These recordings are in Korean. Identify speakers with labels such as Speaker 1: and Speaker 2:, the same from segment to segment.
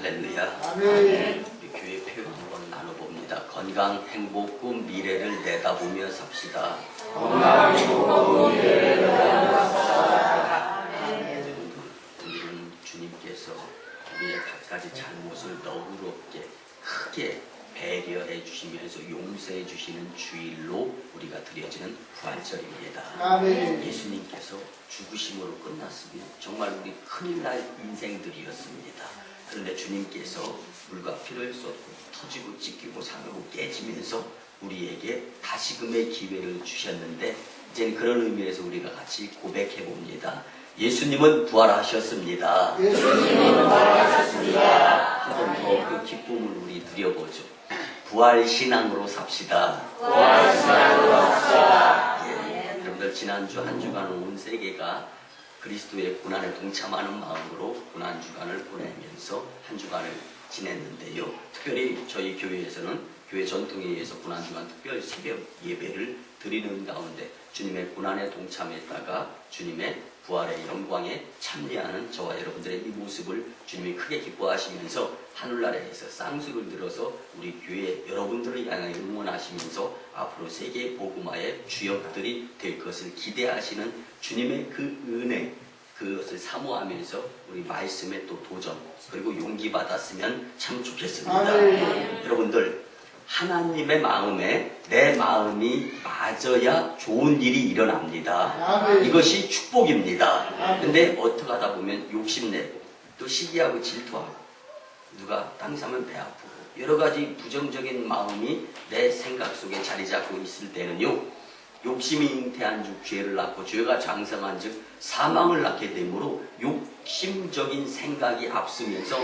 Speaker 1: 할렐루야.
Speaker 2: 아멘.
Speaker 1: 우리 교회 표현 한번 나눠봅니다. 건강, 행복, 꿈, 미래를 내다보며 삽시다.
Speaker 2: 건강, 행복, 미래를 내다보며 삽시다.
Speaker 1: 오늘은 주님께서 우리의 각가지 잘못을 너그럽게 크게 배려해 주시면서 용서해 주시는 주일로 우리가 드려지는 부활절입니다.
Speaker 2: 아멘.
Speaker 1: 예수님께서 죽으심으로 끝났으면 정말 우리 큰일 날 인생들이었습니다. 그런데 주님께서 물과 피를 쏟고 터지고 찢기고 상하고 깨지면서 우리에게 다시금의 기회를 주셨는데, 이제는 그런 의미에서 우리가 같이 고백해 봅니다. 예수님은 부활하셨습니다.
Speaker 2: 예수님은 부활하셨습니다.
Speaker 1: 한 번 더 그 기쁨을 우리 드려보죠. 부활신앙으로 삽시다.
Speaker 2: 부활신앙으로 삽시다.
Speaker 1: 여러분들 지난주 한 주간은 온 세계가 그리스도의 고난에 동참하는 마음으로 고난주간을 보내면서 한 주간을 지냈는데요. 특별히 저희 교회에서는 교회 전통에 의해서 고난주간 특별 새벽 예배를 드리는 가운데 주님의 고난에 동참했다가 주님의 부활의 영광에 참여하는 저와 여러분들의 이 모습을 주님이 크게 기뻐하시면서 하늘나라에서 쌍수를 들어서 우리 교회 여러분들을 향해 응원하시면서 앞으로 세계 복음화의 주역들이 될 것을 기대하시는 주님의 그 은혜, 그것을 사모하면서 우리 말씀에 또 도전 그리고 용기 받았으면 참 좋겠습니다. 여러분들, 하나님의 마음에 내 마음이 맞아야 좋은 일이 일어납니다.
Speaker 2: 아멘.
Speaker 1: 이것이 축복입니다.
Speaker 2: 아멘.
Speaker 1: 근데 어떻게 하다 보면 욕심내고 또 시기하고 질투하고 누가 땅 사면 배 아프고 여러 가지 부정적인 마음이 내 생각 속에 자리 잡고 있을 때는요, 욕심이 잉태한 즉 죄를 낳고 죄가 장성한 즉 사망을 낳게 되므로 욕심적인 생각이 앞서면서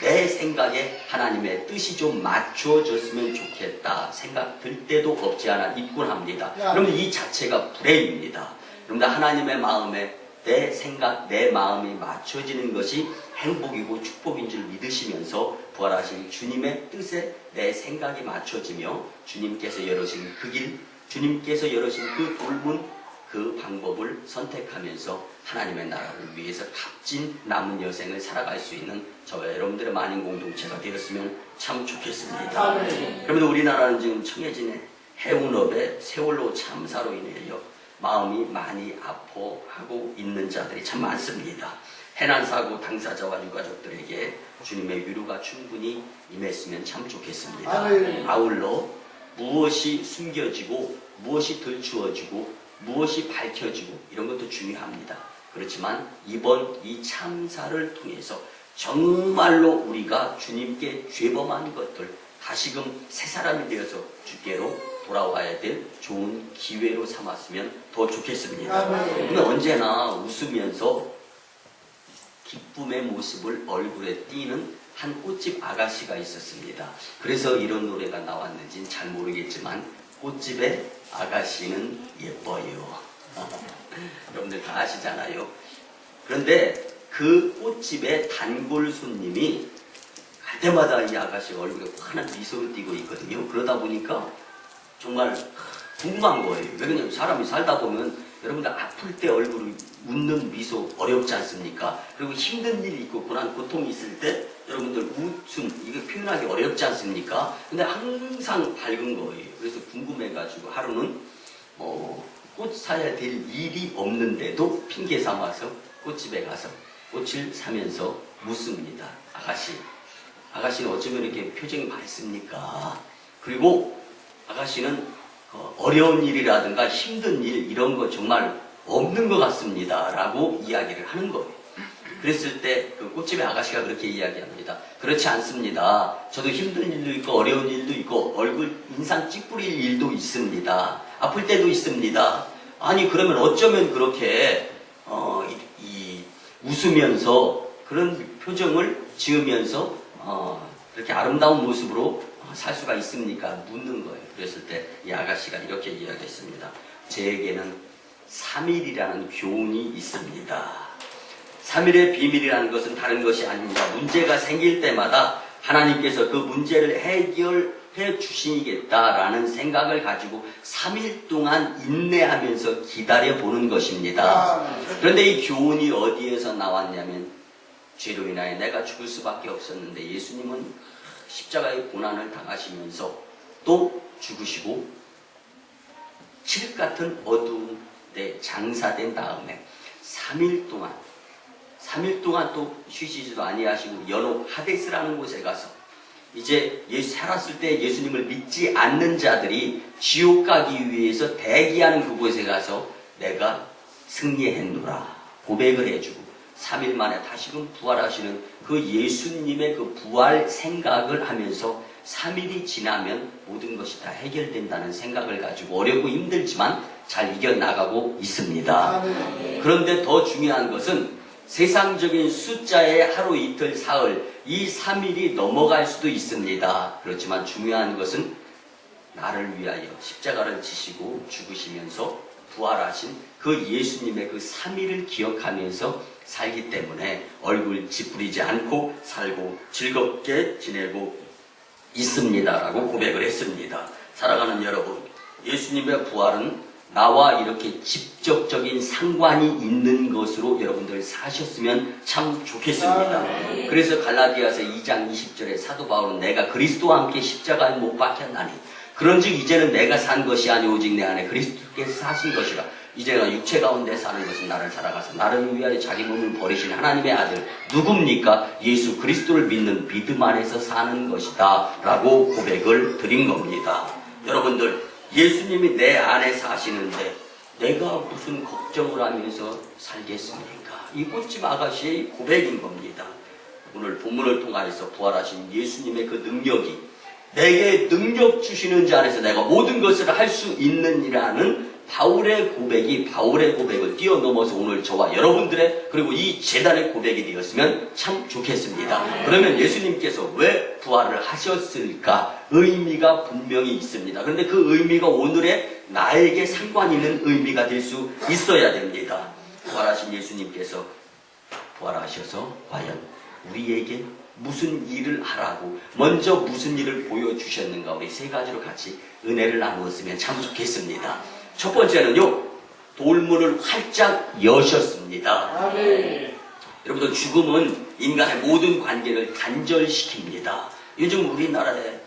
Speaker 1: 내 생각에 하나님의 뜻이 좀 맞춰졌으면 좋겠다 생각 들 때도 없지 않아 있곤 합니다. 여러분, 이 자체가 불행입니다. 여러분들, 하나님의 마음에 내 생각, 내 마음이 맞춰지는 것이 행복이고 축복인 줄 믿으시면서 부활하신 주님의 뜻에 내 생각이 맞춰지며 주님께서 열으신 그 길, 주님께서 열으신 그 돌문, 그 방법을 선택하면서 하나님의 나라를 위해서 값진 남은 여생을 살아갈 수 있는 저와 여러분들의 만인 공동체가 되었으면 참 좋겠습니다. 그러면 우리나라는 지금 청해진의 해운업의 세월호 참사로 인하여 마음이 많이 아파하고 있는 자들이 참 많습니다. 해난사고 당사자와 유가족들에게 주님의 위로가 충분히 임했으면 참 좋겠습니다. 아울러 무엇이 숨겨지고 무엇이 들추어지고 무엇이 밝혀지고 이런 것도 중요합니다. 그렇지만 이번 이 참사를 통해서 정말로 우리가 주님께 죄범한 것들 다시금 새 사람이 되어서 주께로 돌아와야 될 좋은 기회로 삼았으면 더 좋겠습니다. 근데 언제나 웃으면서 기쁨의 모습을 얼굴에 띄는 한 꽃집 아가씨가 있었습니다. 그래서 이런 노래가 나왔는지는 잘 모르겠지만 꽃집의 아가씨는 예뻐요. 여러분들 다 아시잖아요. 그런데 그 꽃집의 단골 손님이 갈 때마다 이 아가씨 얼굴에 환한 미소를 띠고 있거든요. 그러다 보니까 정말 궁금한 거예요. 왜 그러냐면 사람이 살다 보면 여러분들 아플 때 얼굴을 웃는 미소 어렵지 않습니까? 그리고 힘든 일이 있고 고통이 있을 때 여러분들 웃음 이게 표현하기 어렵지 않습니까? 근데 항상 밝은 거예요. 그래서 궁금해가지고 하루는 꽃 사야 될 일이 없는데도 핑계 삼아서 꽃집에 가서 꽃을 사면서 묻습니다. 아가씨는 어쩌면 이렇게 표정이 밝습니까? 그리고 아가씨는 어려운 일이라든가 힘든 일 이런 거 정말 없는 것 같습니다 라고 이야기를 하는 거예요. 그랬을 때 그 꽃집의 아가씨가 그렇게 이야기합니다. 그렇지 않습니다. 저도 힘든 일도 있고 어려운 일도 있고 얼굴 인상 찌푸릴 일도 있습니다. 아플 때도 있습니다. 아니 그러면 어쩌면 그렇게 웃으면서 그런 표정을 지으면서 그렇게 아름다운 모습으로 살 수가 있습니까? 묻는 거예요. 그랬을 때 이 아가씨가 이렇게 이야기했습니다. 제에게는 3일이라는 교훈이 있습니다. 3일의 비밀이라는 것은 다른 것이 아닙니다. 문제가 생길 때마다 하나님께서 그 문제를 해결해 주시겠다라는 생각을 가지고 3일 동안 인내하면서 기다려보는 것입니다. 그런데 이 교훈이 어디에서 나왔냐면 죄로 인하여 내가 죽을 수밖에 없었는데 예수님은 십자가의 고난을 당하시면서 또 죽으시고 칠흑 같은 어두운 데 장사된 다음에 3일 동안 또 쉬시지도 아니하시고 연옥 하데스라는 곳에 가서 이제 살았을 때 예수님을 믿지 않는 자들이 지옥 가기 위해서 대기하는 그곳에 가서 내가 승리했노라 고백을 해주고 3일 만에 다시금 부활하시는 그 예수님의 그 부활 생각을 하면서 3일이 지나면 모든 것이 다 해결된다는 생각을 가지고 어렵고 힘들지만 잘 이겨나가고 있습니다. 그런데 더 중요한 것은 세상적인 숫자의 하루 이틀 사흘 이 3일이 넘어갈 수도 있습니다. 그렇지만 중요한 것은 나를 위하여 십자가를 지시고 죽으시면서 부활하신 그 예수님의 그 3일을 기억하면서 살기 때문에 얼굴 찌푸리지 않고 살고 즐겁게 지내고 있습니다라고 고백을 했습니다. 사랑하는 여러분, 예수님의 부활은 나와 이렇게 직접적인 상관이 있는 것으로 여러분들 사셨으면 참 좋겠습니다. 그래서 갈라디아서 2장 20절에 사도 바울은 내가 그리스도와 함께 십자가에 못 박혔나니 그런즉 이제는 내가 산 것이 아니 오직 내 안에 그리스도께서 사신 것이라. 이제는 육체 가운데 사는 것은 나를 살아가서 나를 위하여 자기 몸을 버리신 하나님의 아들 누굽니까? 예수 그리스도를 믿는 믿음 안에서 사는 것이다 라고 고백을 드린 겁니다. 여러분들, 예수님이 내 안에 사시는데 내가 무슨 걱정을 하면서 살겠습니까? 이 꽃집 아가씨의 고백인 겁니다. 오늘 본문을 통하여서 부활하신 예수님의 그 능력이 내게 능력 주시는 자 안에서 내가 모든 것을 할 수 있느니라는 바울의 고백을 뛰어넘어서 오늘 저와 여러분들의 그리고 이 재단의 고백이 되었으면 참 좋겠습니다. 그러면 예수님께서 왜 부활을 하셨을까? 의미가 분명히 있습니다. 그런데 그 의미가 오늘의 나에게 상관 있는 의미가 될 수 있어야 됩니다. 부활하신 예수님께서 부활하셔서 과연 우리에게 무슨 일을 하라고 먼저 무슨 일을 보여주셨는가 우리 세 가지로 같이 은혜를 나누었으면 참 좋겠습니다. 첫 번째는요, 돌문을 활짝 여셨습니다.
Speaker 2: 아멘.
Speaker 1: 여러분들, 죽음은 인간의 모든 관계를 단절시킵니다. 요즘 우리나라에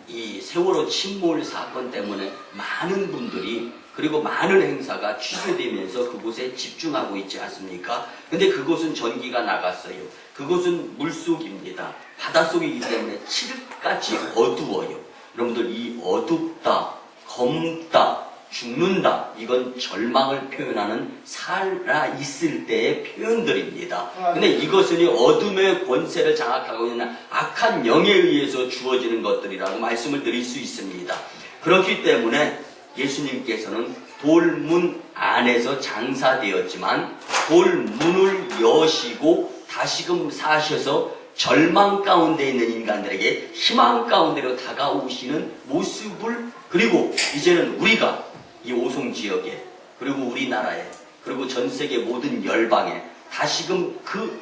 Speaker 1: 이 세월호 침몰 사건 때문에 많은 분들이 그리고 많은 행사가 취소되면서 그곳에 집중하고 있지 않습니까? 근데 그곳은 전기가 나갔어요. 그곳은 물속입니다. 바닷속이기 때문에 칠흑같이 어두워요. 여러분들, 이 어둡다, 검다, 죽는다, 이건 절망을 표현하는 살아있을 때의 표현들입니다. 근데 이것은 어둠의 권세를 장악하고 있는 악한 영에 의해서 주어지는 것들이라고 말씀을 드릴 수 있습니다. 그렇기 때문에 예수님께서는 돌문 안에서 장사되었지만 돌문을 여시고 다시금 사셔서 절망 가운데 있는 인간들에게 희망 가운데로 다가오시는 모습을, 그리고 이제는 우리가 이 오송지역에 그리고 우리나라에 그리고 전세계 모든 열방에 다시금 그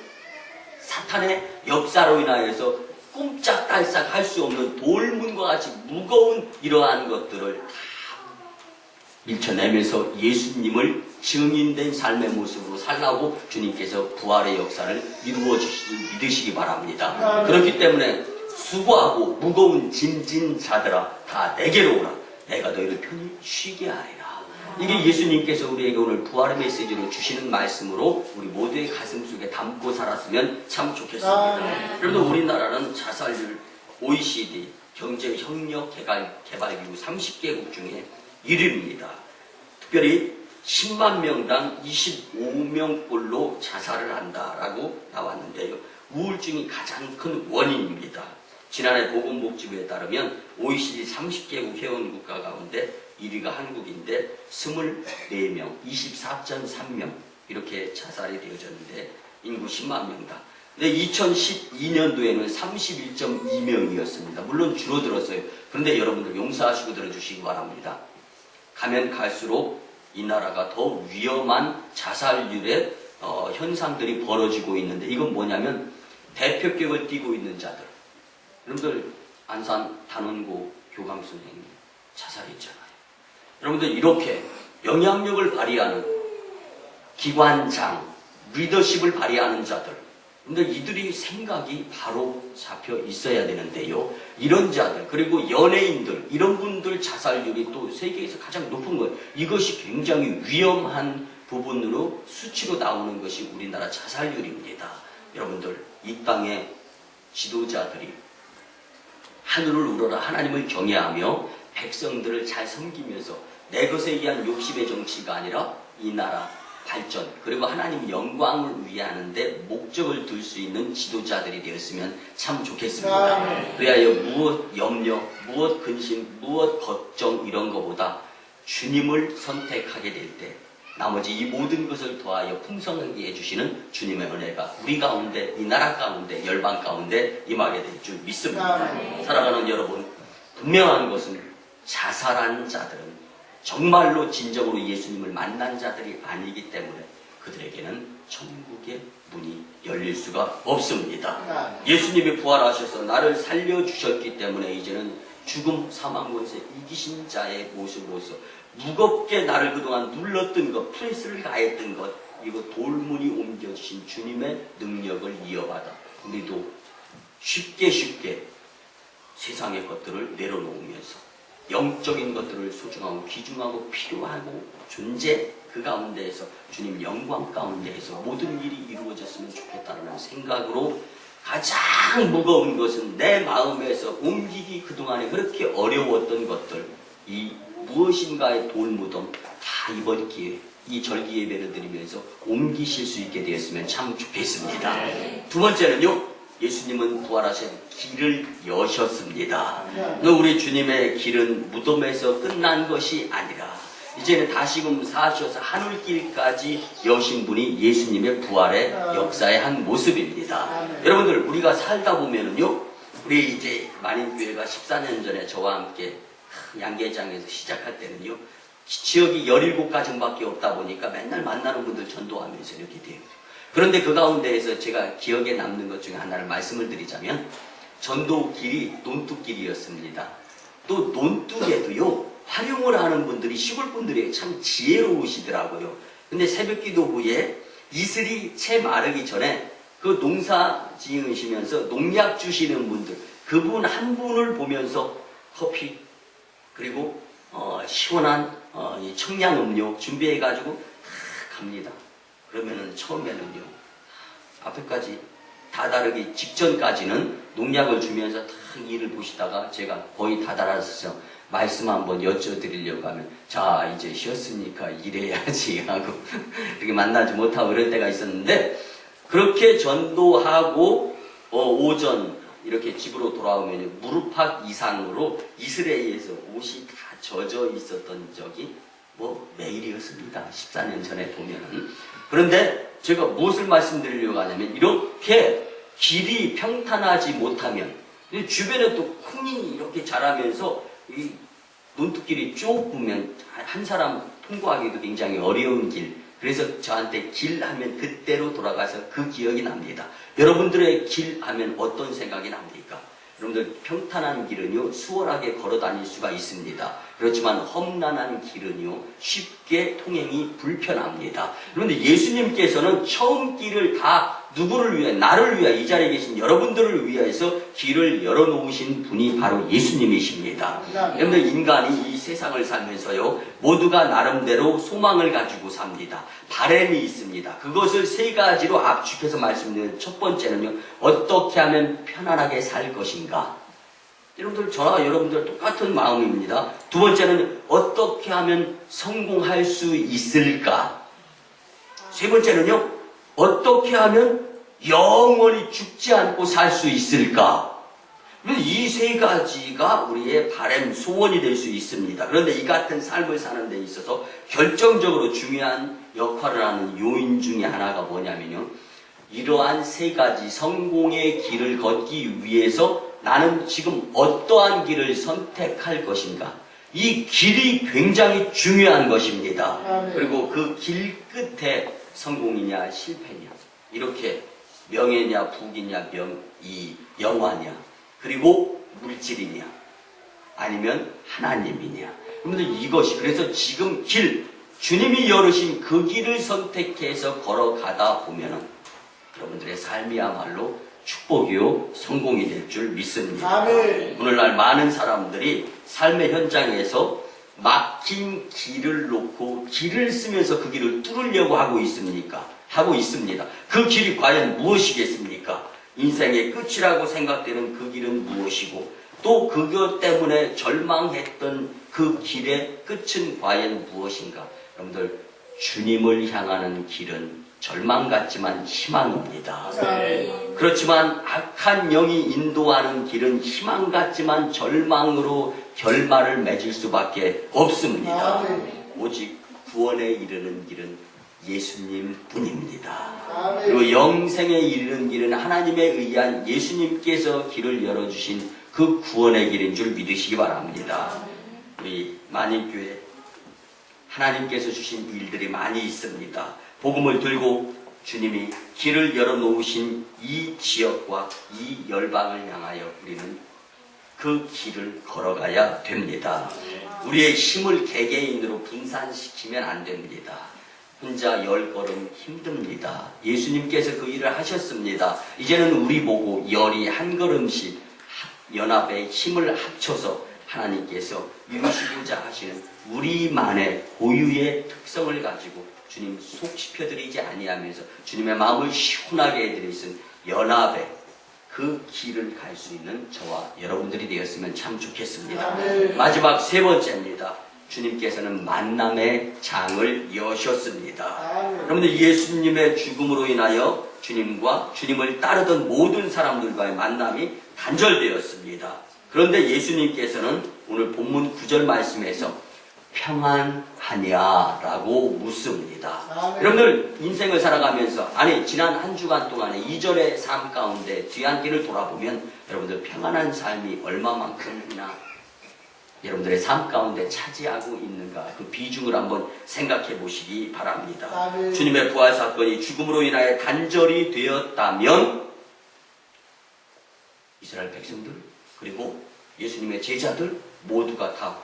Speaker 1: 사탄의 역사로 인하여서 꼼짝달싹 할 수 없는 돌문과 같이 무거운 이러한 것들을 다 밀쳐내면서 예수님을 증인된 삶의 모습으로 살라고 주님께서 부활의 역사를 이루어 믿으시기 바랍니다. 그렇기 때문에 수고하고 무거운 짐진 자들아 다 내게로 오라. 내가 너희를 편히 쉬게 하리라. 이게 예수님께서 우리에게 오늘 부활의 메시지로 주시는 말씀으로 우리 모두의 가슴 속에 담고 살았으면 참 좋겠습니다. 그래도 우리나라는 자살률 OECD 경제협력개발기구 30개국 중에 1위입니다. 특별히 10만 명당 25명꼴로 자살을 한다라고 나왔는데요. 우울증이 가장 큰 원인입니다. 지난해 보건복지부에 따르면 OECD 30개국 회원국가 가운데 1위가 한국인데 24명, 24.3명 이렇게 자살이 되어졌는데 인구 10만 명당. 근데 2012년도에는 31.2명이었습니다. 물론 줄어들었어요. 그런데 여러분들 용서하시고 들어주시기 바랍니다. 가면 갈수록 이 나라가 더 위험한 자살률의 현상들이 벌어지고 있는데 이건 뭐냐면 대표격을 띠고 있는 자들. 여러분들 안산 단원고 교감 선생님 자살했잖아요. 여러분들 이렇게 영향력을 발휘하는 기관장, 리더십을 발휘하는 자들, 근데 이들이 생각이 바로 잡혀 있어야 되는데요. 이런 자들, 그리고 연예인들, 이런 분들 자살률이 또 세계에서 가장 높은 거예요. 이것이 굉장히 위험한 부분으로 수치로 나오는 것이 우리나라 자살률입니다. 여러분들, 이 땅의 지도자들이 하늘을 우러러 하나님을 경외하며 백성들을 잘 섬기면서 내 것에 의한 욕심의 정치가 아니라 이 나라 발전, 그리고 하나님 영광을 위하는데 목적을 둘 수 있는 지도자들이 되었으면 참 좋겠습니다. 그래야 무엇 염려, 무엇 근심, 무엇 걱정 이런 것보다 주님을 선택하게 될 때 나머지 이 모든 것을 더하여 풍성하게 해주시는 주님의 은혜가 우리 가운데, 이 나라 가운데, 열방 가운데 임하게 될 줄 믿습니다. 사랑하는 여러분, 분명한 것은 자살한 자들은 정말로 진정으로 예수님을 만난 자들이 아니기 때문에 그들에게는 천국의 문이 열릴 수가 없습니다. 예수님이 부활하셔서 나를 살려주셨기 때문에 이제는 죽음, 사망, 권세 이기신 자의 모습으로서 무겁게 나를 그동안 눌렀던 것, 프레스를 가했던 것, 이거 돌문이 옮겨주신 주님의 능력을 이어받아 우리도 쉽게 세상의 것들을 내려놓으면서 영적인 것들을 소중하고 귀중하고 필요하고 존재, 그 가운데에서 주님 영광 가운데에서 모든 일이 이루어졌으면 좋겠다는 생각으로 가장 무거운 것은 내 마음에서 옮기기 그동안에 그렇게 어려웠던 것들, 이 무엇인가의 돌무덤 다 이번 기회, 이 절기 예배를 드리면서 옮기실 수 있게 되었으면 참 좋겠습니다. 두 번째는요, 예수님은 부활하신 길을 여셨습니다. 우리 주님의 길은 무덤에서 끝난 것이 아니라 이제는 다시금 사셔서 하늘길까지 여신 분이 예수님의 부활의 역사의 한 모습입니다. 여러분들, 우리가 살다 보면은요, 우리 이제 만인교회가 14년 전에 저와 함께 양계장에서 시작할 때는요, 지역이 17가정밖에 없다 보니까 맨날 만나는 분들 전도하면서 이렇게 돼요. 그런데 그 가운데에서 제가 기억에 남는 것 중에 하나를 말씀을 드리자면, 전도길이 논뚝길이었습니다. 또 논뚝에도요, 활용을 하는 분들이 시골 분들이 참 지혜로우시더라고요. 근데 새벽기도 후에 이슬이 채 마르기 전에 그 농사 지으시면서 농약 주시는 분들, 그분 한 분을 보면서 커피 그리고 시원한 청량음료 준비해가지고 갑니다. 그러면은 처음에는요, 앞에까지 다다르기 직전까지는 농약을 주면서 다 일을 보시다가 제가 거의 다다라서 말씀 한번 여쭤드리려고 하면, 자, 이제 쉬었으니까 일해야지 하고 이렇게 만나지 못하고 그럴 때가 있었는데, 그렇게 전도하고 오전 이렇게 집으로 돌아오면 무릎팍 이상으로 이슬에 의해서 옷이 다 젖어 있었던 적이 매일이었습니다. 14년 전에 보면은. 그런데 제가 무엇을 말씀드리려고 하냐면, 이렇게 길이 평탄하지 못하면, 주변에 또 콩이 이렇게 자라면서 이 논뚝길이 좁으면 한 사람 통과하기도 굉장히 어려운 길. 그래서 저한테 길 하면 그때로 돌아가서 그 기억이 납니다. 여러분들의 길 하면 어떤 생각이 납니까? 여러분들, 평탄한 길은요, 수월하게 걸어 다닐 수가 있습니다. 그렇지만 험난한 길은요, 쉽게 통행이 불편합니다. 그런데 예수님께서는 처음 길을 다 누구를 위해? 나를 위해, 이 자리에 계신 여러분들을 위해서 길을 열어놓으신 분이 바로 예수님이십니다. 여러분들, 인간이 이 세상을 살면서요, 모두가 나름대로 소망을 가지고 삽니다. 바람이 있습니다. 그것을 세 가지로 압축해서 말씀드리는 첫 번째는요, 어떻게 하면 편안하게 살 것인가? 여러분들, 저와 여러분들 똑같은 마음입니다. 두 번째는 어떻게 하면 성공할 수 있을까? 세 번째는요, 어떻게 하면 영원히 죽지 않고 살 수 있을까? 이 세 가지가 우리의 바람, 소원이 될 수 있습니다. 그런데 이 같은 삶을 사는 데 있어서 결정적으로 중요한 역할을 하는 요인 중에 하나가 뭐냐면요, 이러한 세 가지 성공의 길을 걷기 위해서 나는 지금 어떠한 길을 선택할 것인가? 이 길이 굉장히 중요한 것입니다. 그리고 그 길 끝에 성공이냐 실패냐, 이렇게 명예냐 부귀냐 영화냐, 그리고 물질이냐 아니면 하나님이냐. 여러분들, 이것이 그래서 지금 길, 주님이 열으신 그 길을 선택해서 걸어가다 보면은 여러분들의 삶이야말로 축복이요 성공이 될 줄 믿습니다.
Speaker 2: 아멘.
Speaker 1: 오늘날 많은 사람들이 삶의 현장에서 막힌 길을 놓고 길을 쓰면서 그 길을 뚫으려고 하고 있습니까? 하고 있습니다. 그 길이 과연 무엇이겠습니까? 인생의 끝이라고 생각되는 그 길은 무엇이고 또 그것 때문에 절망했던 그 길의 끝은 과연 무엇인가? 여러분들, 주님을 향하는 길은 절망 같지만 희망입니다.
Speaker 2: 아멘.
Speaker 1: 그렇지만 악한 영이 인도하는 길은 희망 같지만 절망으로 결말을 맺을 수밖에 없습니다.
Speaker 2: 아멘.
Speaker 1: 오직 구원에 이르는 길은 예수님 뿐입니다.
Speaker 2: 아멘.
Speaker 1: 그리고 영생에 이르는 길은 하나님에 의한 예수님께서 길을 열어주신 그 구원의 길인 줄 믿으시기 바랍니다. 우리 만인교회 하나님께서 주신 일들이 많이 있습니다. 복음을 들고 주님이 길을 열어놓으신 이 지역과 이 열방을 향하여 우리는 그 길을 걸어가야 됩니다. 우리의 힘을 개개인으로 분산시키면 안 됩니다. 혼자 10걸음 힘듭니다. 예수님께서 그 일을 하셨습니다. 이제는 우리 보고 열이 한 걸음씩 연합의 힘을 합쳐서 하나님께서 이루시고자 하시는 우리만의 고유의 특성을 가지고 주님 속 씹혀드리지 아니하면서 주님의 마음을 시원하게 해드리신 연합의 그 길을 갈 수 있는 저와 여러분들이 되었으면 참 좋겠습니다.
Speaker 2: 아멘.
Speaker 1: 마지막 세 번째입니다. 주님께서는 만남의 장을 여셨습니다.
Speaker 2: 아멘.
Speaker 1: 여러분들, 예수님의 죽음으로 인하여 주님과 주님을 따르던 모든 사람들과의 만남이 단절되었습니다. 그런데 예수님께서는 오늘 본문 9절 말씀에서 평안하냐라고 묻습니다.
Speaker 2: 아멘.
Speaker 1: 여러분들, 인생을 살아가면서 지난 한 주간 동안의 2절의 삶 가운데 뒤안길을 돌아보면 여러분들 평안한 삶이 얼마만큼이나 여러분들의 삶 가운데 차지하고 있는가, 그 비중을 한번 생각해 보시기 바랍니다.
Speaker 2: 아멘.
Speaker 1: 주님의 부활 사건이 죽음으로 인하여 단절이 되었다면 이스라엘 백성들 그리고 예수님의 제자들 모두가 다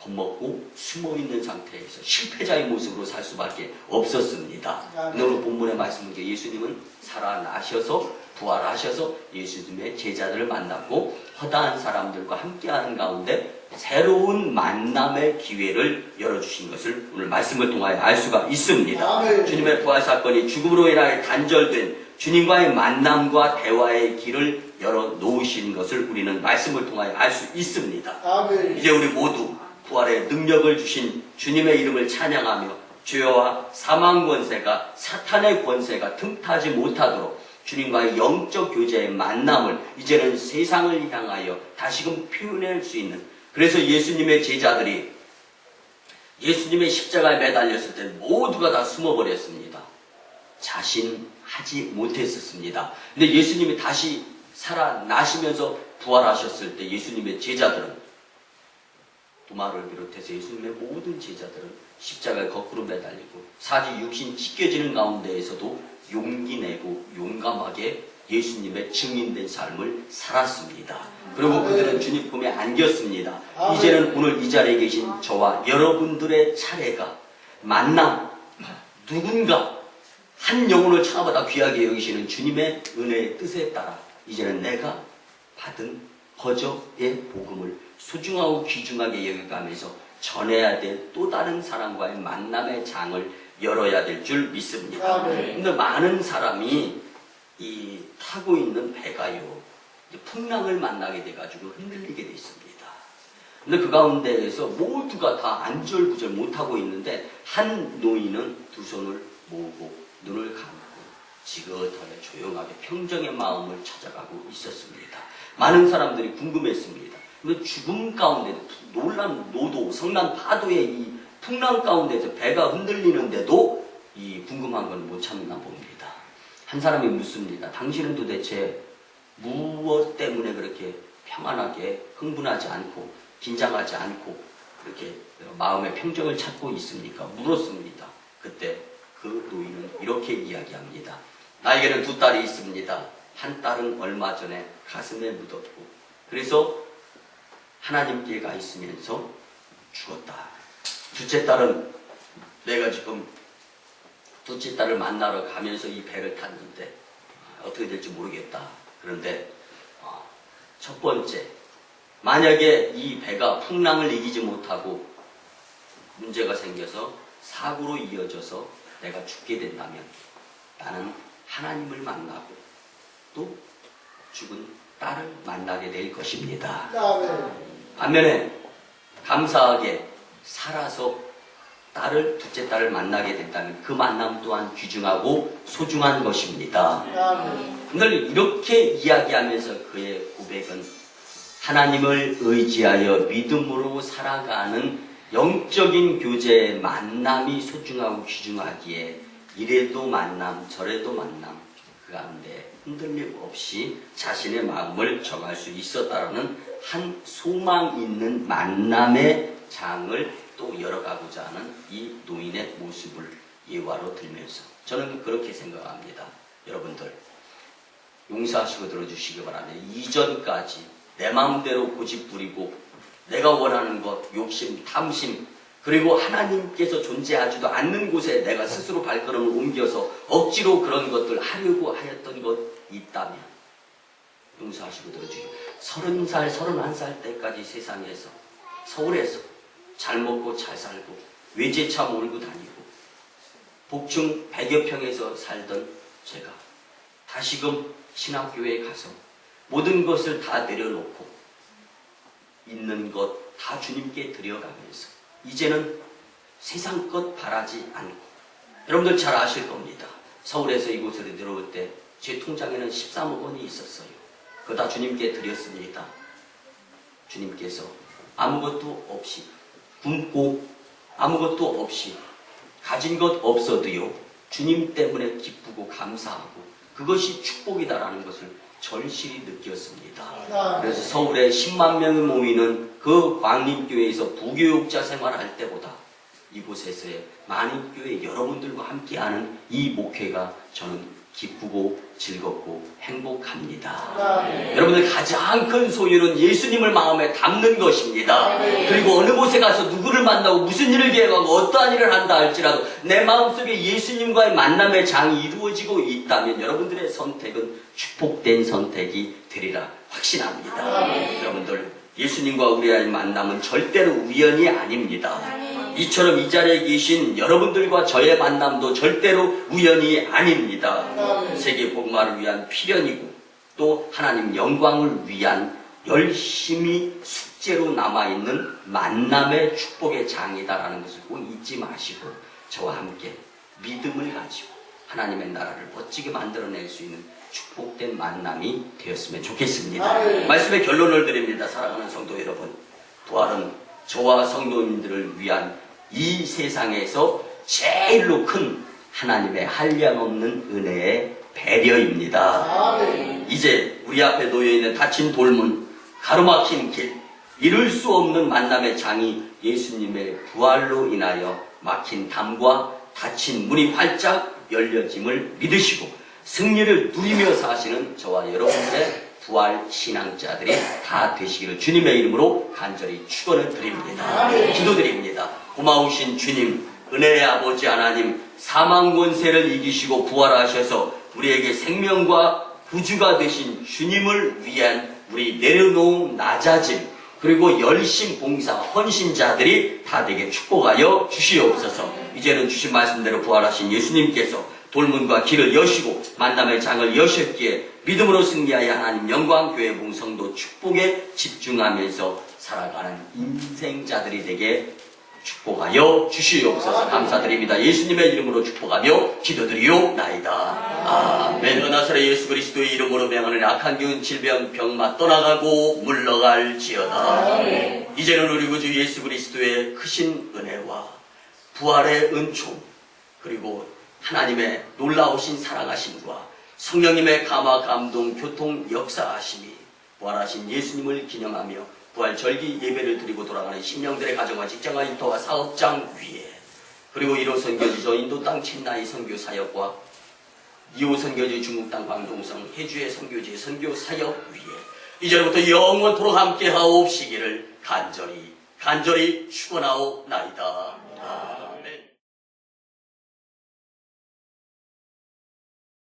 Speaker 1: 겁먹고 숨어있는 상태에서 실패자의 모습으로 살 수밖에 없었습니다.
Speaker 2: 아멘.
Speaker 1: 오늘 본문의 말씀은 예수님은 살아나셔서 부활하셔서 예수님의 제자들을 만났고 허다한 사람들과 함께하는 가운데 새로운 만남의 기회를 열어주신 것을 오늘 말씀을 통하여 알 수가 있습니다.
Speaker 2: 아멘.
Speaker 1: 주님의 부활 사건이 죽음으로 인하여 단절된 주님과의 만남과 대화의 길을 열어놓으신 것을 우리는 말씀을 통하여 알 수 있습니다.
Speaker 2: 아멘.
Speaker 1: 이제 우리 모두 부활의 능력을 주신 주님의 이름을 찬양하며 죄와 사망 권세가, 사탄의 권세가 틈타지 못하도록 주님과의 영적 교제의 만남을 이제는 세상을 향하여 다시금 표현할 수 있는, 그래서 예수님의 제자들이 예수님의 십자가에 매달렸을 때 모두가 다 숨어버렸습니다. 자신하지 못했었습니다. 근데 예수님이 다시 살아나시면서 부활하셨을 때 예수님의 제자들은, 도마를 비롯해서 예수님의 모든 제자들은 십자가에 거꾸로 매달리고 사지 육신 찢겨지는 가운데에서도 용기 내고 용감하게 예수님의 증인된 삶을 살았습니다. 그리고 그들은 주님 품에 안겼습니다. 이제는 오늘 이 자리에 계신 저와 여러분들의 차례가 만남, 누군가 한 영혼을 찾아보다 귀하게 여기시는 주님의 은혜의 뜻에 따라 이제는 내가 받은 거저의 복음을 소중하고 귀중하게 여겨가면서 전해야 될 또 다른 사람과의 만남의 장을 열어야 될 줄 믿습니다. 근데 많은 사람이 이 타고 있는 배가요, 풍랑을 만나게 돼가지고 흔들리게 돼 있습니다. 근데 그 가운데에서 모두가 다 안절부절 못하고 있는데 한 노인은 두 손을 모으고 눈을 감고 지긋하게 조용하게 평정의 마음을 찾아가고 있었습니다. 많은 사람들이 궁금했습니다. 근데 죽음 가운데 놀란 노도, 성난 파도의 이 풍랑 가운데서 배가 흔들리는데도 이 궁금한 건 못 참나 봅니다. 한 사람이 묻습니다. 당신은 도대체 무엇 때문에 그렇게 평안하게 흥분하지 않고 긴장하지 않고 그렇게 마음의 평정을 찾고 있습니까? 물었습니다. 그때 그 노인은 이렇게 이야기합니다. 나에게는 두 딸이 있습니다. 한 딸은 얼마 전에 가슴에 묻었고 그래서 하나님께 가 있으면서 죽었다. 둘째 딸은 내가 지금 둘째 딸을 만나러 가면서 이 배를 탔는데 어떻게 될지 모르겠다. 그런데 첫 번째, 만약에 이 배가 풍랑을 이기지 못하고 문제가 생겨서 사고로 이어져서 내가 죽게 된다면 나는 하나님을 만나고 또 죽은 딸을 만나게 될 것입니다. 반면에 감사하게 살아서 둘째 딸을 만나게 된다면 그 만남 또한 귀중하고 소중한 것입니다. 늘 이렇게 이야기하면서 그의 고백은 하나님을 의지하여 믿음으로 살아가는 영적인 교제의 만남이 소중하고 귀중하기에 이래도 만남 저래도 만남 그 가운데 흔들림 없이 자신의 마음을 정할 수 있었다라는 한 소망 있는 만남의 장을 또 열어가고자 하는 이 노인의 모습을 예화로 들면서 저는 그렇게 생각합니다. 여러분들 용서하시고 들어주시기 바랍니다. 이전까지 내 마음대로 고집부리고 내가 원하는 것, 욕심, 탐심 그리고 하나님께서 존재하지도 않는 곳에 내가 스스로 발걸음을 옮겨서 억지로 그런 것들 하려고 하였던 것 있다면 용서하시고 들어주시고 30살, 31살 때까지 세상에서 서울에서 잘 먹고 잘 살고 외제차 몰고 다니고 복층 100여 평에서 살던 제가 다시금 신학교에 가서 모든 것을 다 내려놓고 있는 것 다 주님께 드려가면서 이제는 세상 것 바라지 않고 여러분들 잘 아실 겁니다. 서울에서 이곳으로 들어올 때 제 통장에는 13억 원이 있었어요. 그거 다 주님께 드렸습니다. 주님께서 아무것도 없이 굶고 아무것도 없이 가진 것 없어도요 주님 때문에 기쁘고 감사하고 그것이 축복이다라는 것을 절실히 느꼈습니다. 그래서 서울에 10만 명이 모이는 그 광림교회에서 부교육자 생활할 때보다 이곳에서의 만인교회 여러분들과 함께하는 이 목회가 저는 기쁘고 즐겁고 행복합니다. 여러분들 가장 큰 소유는 예수님을 마음에 담는 것입니다. 그리고 어느 곳에 가서 누구를 만나고 무슨 일을 계획하고 어떠한 일을 한다 할지라도 내 마음속에 예수님과의 만남의 장이 이루어지고 있다면 여러분들의 선택은 축복된 선택이 되리라 확신합니다. 여러분들 예수님과 우리의 만남은 절대로 우연이 아닙니다. 이처럼 이 자리에 계신 여러분들과 저의 만남도 절대로 우연이 아닙니다. 세계 복음화를 위한 필연이고 또 하나님 영광을 위한 열심히 숙제로 남아있는 만남의 축복의 장이다라는 것을 꼭 잊지 마시고 저와 함께 믿음을 가지고 하나님의 나라를 멋지게 만들어낼 수 있는 축복된 만남이 되었으면 좋겠습니다. 말씀의 결론을 드립니다. 사랑하는 성도 여러분, 부활은 저와 성도님들을 위한 이 세상에서 제일로 큰 하나님의 한량없는 은혜의 배려입니다. 이제 우리 앞에 놓여있는 닫힌 돌문, 가로막힌 길, 이룰 수 없는 만남의 장이 예수님의 부활로 인하여 막힌 담과 닫힌 문이 활짝 열려짐을 믿으시고 승리를 누리며 사시는 저와 여러분들의 부활 신앙자들이 다 되시기를 주님의 이름으로 간절히 축원을 드립니다. 기도드립니다. 고마우신 주님, 은혜의 아버지 하나님, 사망 권세를 이기시고 부활하셔서 우리에게 생명과 구주가 되신 주님을 위한 우리 내려놓은 낮아짐 그리고 열심 봉사 헌신자들이 다 되게 축복하여 주시옵소서. 이제는 주신 말씀대로 부활하신 예수님께서 돌문과 길을 여시고 만남의 장을 여셨기에 믿음으로 승리하여 하나님 영광 교회 봉성도 축복에 집중하면서 살아가는 인생자들이 되게 축복하여 주시옵소서. 감사드립니다. 예수님의 이름으로 축복하며 기도드리옵나이다. 아멘. 나사렛 예수 그리스도의 이름으로 명하는 악한 기운 질병 병맛 떠나가고 물러갈지어다. 이제는 우리 구주 예수 그리스도의 크신 은혜와 부활의 은총 그리고 하나님의 놀라우신 사랑하심과 성령님의 감화 감동 교통 역사하심이 부활하신 예수님을 기념하며 부활절기 예배를 드리고 돌아가는 심령들의 가정과 직장과 일터와 사업장 위에 그리고 1호 선교지 저 인도 땅 첸나이 선교 사역과 2호 선교지 중국 땅 광동성 해주의 선교지 선교 사역 위에 이제부터 영원토록 함께 하옵시기를 간절히 축원하옵나이다.